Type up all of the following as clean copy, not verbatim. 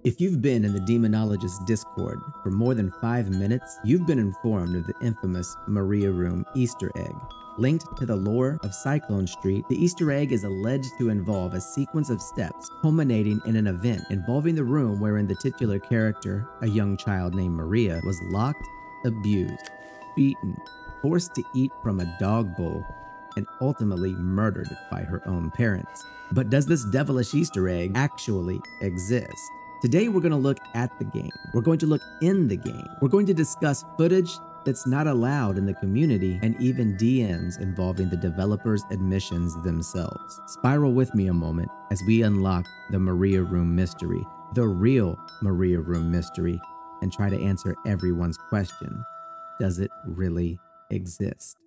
If you've been in the Demonologist Discord for more than 5 minutes, you've been informed of the infamous Maria Room Easter egg. Linked to the lore of Cyclone Street, the Easter egg is alleged to involve a sequence of steps culminating in an event involving the room wherein the titular character, a young child named Maria, was locked, abused, beaten, forced to eat from a dog bowl, and ultimately murdered by her own parents. But does this devilish Easter egg actually exist? Today we're going to look at the game. We're going to look in the game. We're going to discuss footage that's not allowed in the community and even DMs involving the developers' admissions themselves. Spiral with me a moment as we unlock the Maria Room mystery, the real Maria Room mystery, and try to answer everyone's question. Does it really exist?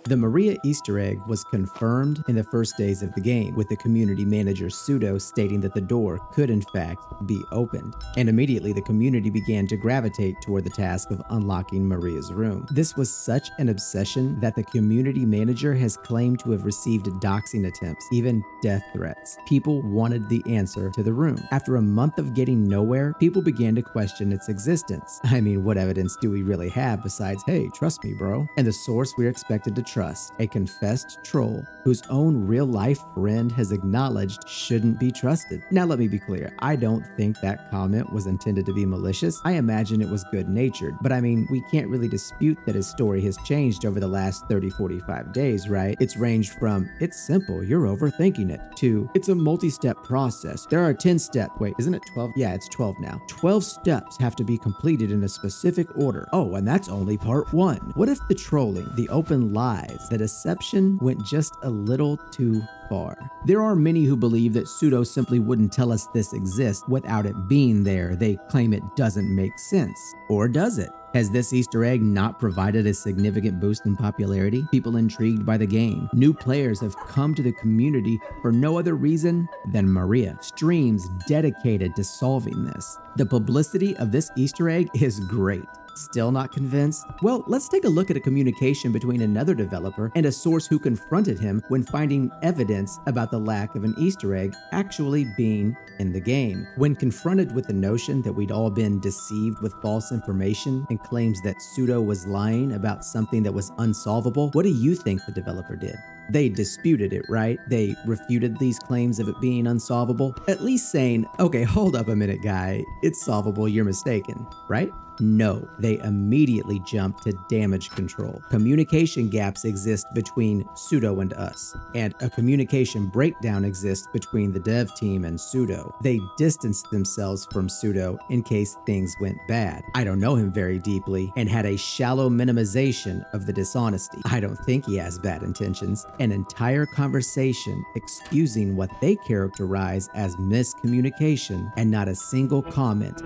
The Maria Easter egg was confirmed in the first days of the game, with the community manager Pseudo stating that the door could in fact be opened, and immediately the community began to gravitate toward the task of unlocking Maria's room. This was such an obsession that the community manager has claimed to have received doxing attempts, even death threats. People wanted the answer to the room. After a month of getting nowhere, people began to question its existence. I mean, what evidence do we really have besides, hey, trust me, bro? And the source we're expected to trust, a confessed troll whose own real-life friend has acknowledged shouldn't be trusted. Now let me be clear, I don't think that comment was intended to be malicious. I imagine it was good-natured, but I mean, we can't really dispute that his story has changed over the last 30-45 days, right? It's ranged from, it's simple, you're overthinking it, to, it's a multi-step process. There are 10 steps. Wait, isn't it 12? Yeah, it's 12 now. 12 steps have to be completed in a specific order. Oh, and that's only part 1. What if the trolling, the open lies, the deception went just a little too far? There are many who believe that Pseudo simply wouldn't tell us this exists without it being there. They claim it doesn't make sense. Or does it? Has this Easter egg not provided a significant boost in popularity? People intrigued by the game. New players have come to the community for no other reason than Maria. Streams dedicated to solving this. The publicity of this Easter egg is great. Still not convinced? Well, let's take a look at a communication between another developer and a source who confronted him when finding evidence about the lack of an Easter egg actually being in the game. When confronted with the notion that we'd all been deceived with false information and claims that Pseudo was lying about something that was unsolvable, what do you think the developer did? They disputed it, right? They refuted these claims of it being unsolvable, at least saying, okay, hold up a minute, guy. It's solvable, you're mistaken, right? No, they immediately jumped to damage control. Communication gaps exist between Pseudo and us, and a communication breakdown exists between the dev team and Pseudo. They distanced themselves from Pseudo in case things went bad. I don't know him very deeply and had a shallow minimization of the dishonesty. I don't think he has bad intentions. An entire conversation excusing what they characterize as miscommunication and not a single comment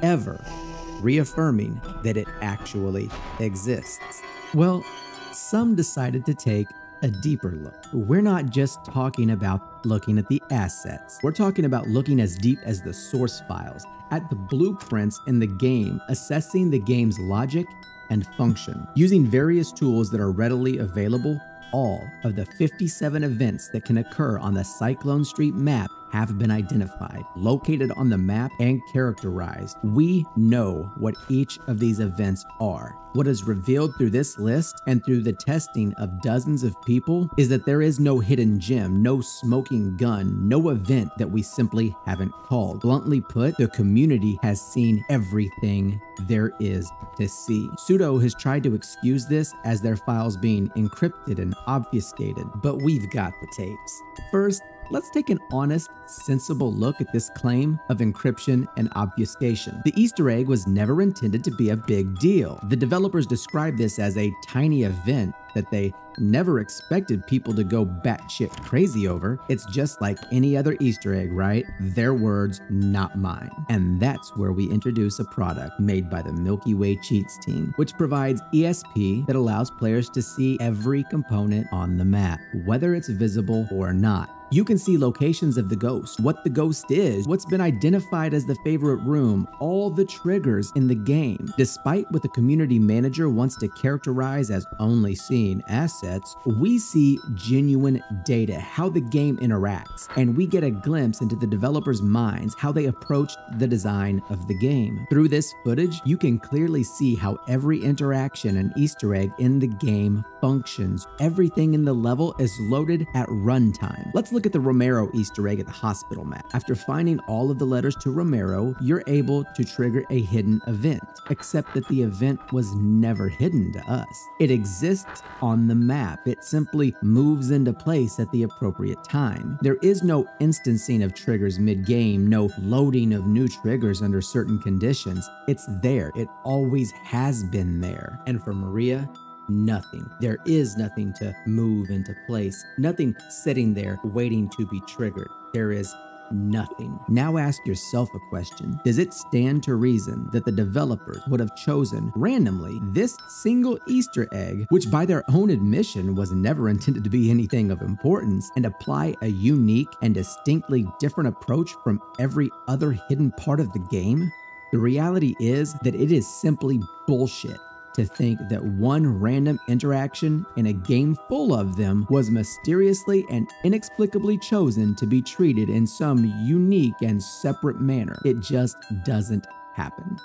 ever reaffirming that it actually exists. Well, some decided to take a deeper look. We're not just talking about looking at the assets. We're talking about looking as deep as the source files, at the blueprints in the game, assessing the game's logic and function. Using various tools that are readily available, all of the 57 events that can occur on the Cyclone Street map have been identified, located on the map, and characterized. We know what each of these events are. What is revealed through this list and through the testing of dozens of people is that there is no hidden gem, no smoking gun, no event that we simply haven't called. Bluntly put, the community has seen everything there is to see. Pseudo has tried to excuse this as their files being encrypted and obfuscated, but we've got the tapes. First, let's take an honest, sensible look at this claim of encryption and obfuscation. The Easter egg was never intended to be a big deal. The developers described this as a tiny event that they never expected people to go batshit crazy over. It's just like any other Easter egg, right? Their words, not mine. And that's where we introduce a product made by the Milky Way Cheats team, which provides ESP that allows players to see every component on the map, whether it's visible or not. You can see locations of the ghost, what the ghost is, what's been identified as the favorite room, all the triggers in the game. Despite what the community manager wants to characterize as only seeing assets, we see genuine data, how the game interacts, and we get a glimpse into the developers' minds, how they approached the design of the game. Through this footage, you can clearly see how every interaction and Easter egg in the game functions. Everything in the level is loaded at runtime. Let's look at the Romero Easter egg at the hospital map. After finding all of the letters to Romero, you're able to trigger a hidden event, except that the event was never hidden to us. It exists on the map. It simply moves into place at the appropriate time. There is no instancing of triggers mid-game, no loading of new triggers under certain conditions. It's there. It always has been there. And for Maria, nothing. There is nothing to move into place, nothing sitting there waiting to be triggered. There is nothing. Now ask yourself a question. Does it stand to reason that the developers would have chosen randomly this single Easter egg, which by their own admission was never intended to be anything of importance, and apply a unique and distinctly different approach from every other hidden part of the game? The reality is that it is simply bullshit to think that one random interaction in a game full of them was mysteriously and inexplicably chosen to be treated in some unique and separate manner. It just doesn't happen.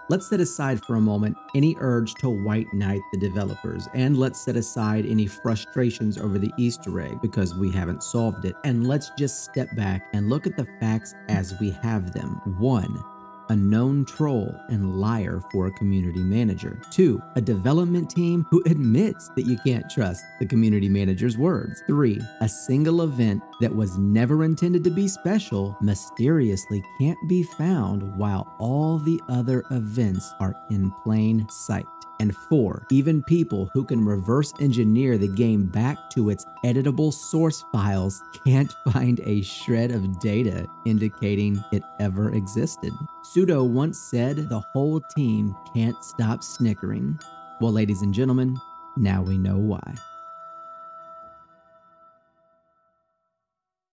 Let's set aside for a moment any urge to white knight the developers, and let's set aside any frustrations over the Easter egg because we haven't solved it, and let's just step back and look at the facts as we have them. 1. A known troll and liar for a community manager. 2. A development team who admits that you can't trust the community manager's words. 3. A single event that was never intended to be special mysteriously can't be found while all the other events are in plain sight. And 4, even people who can reverse engineer the game back to its editable source files can't find a shred of data indicating it ever existed. Pseudo once said the whole team can't stop snickering. Well, ladies and gentlemen, now we know why.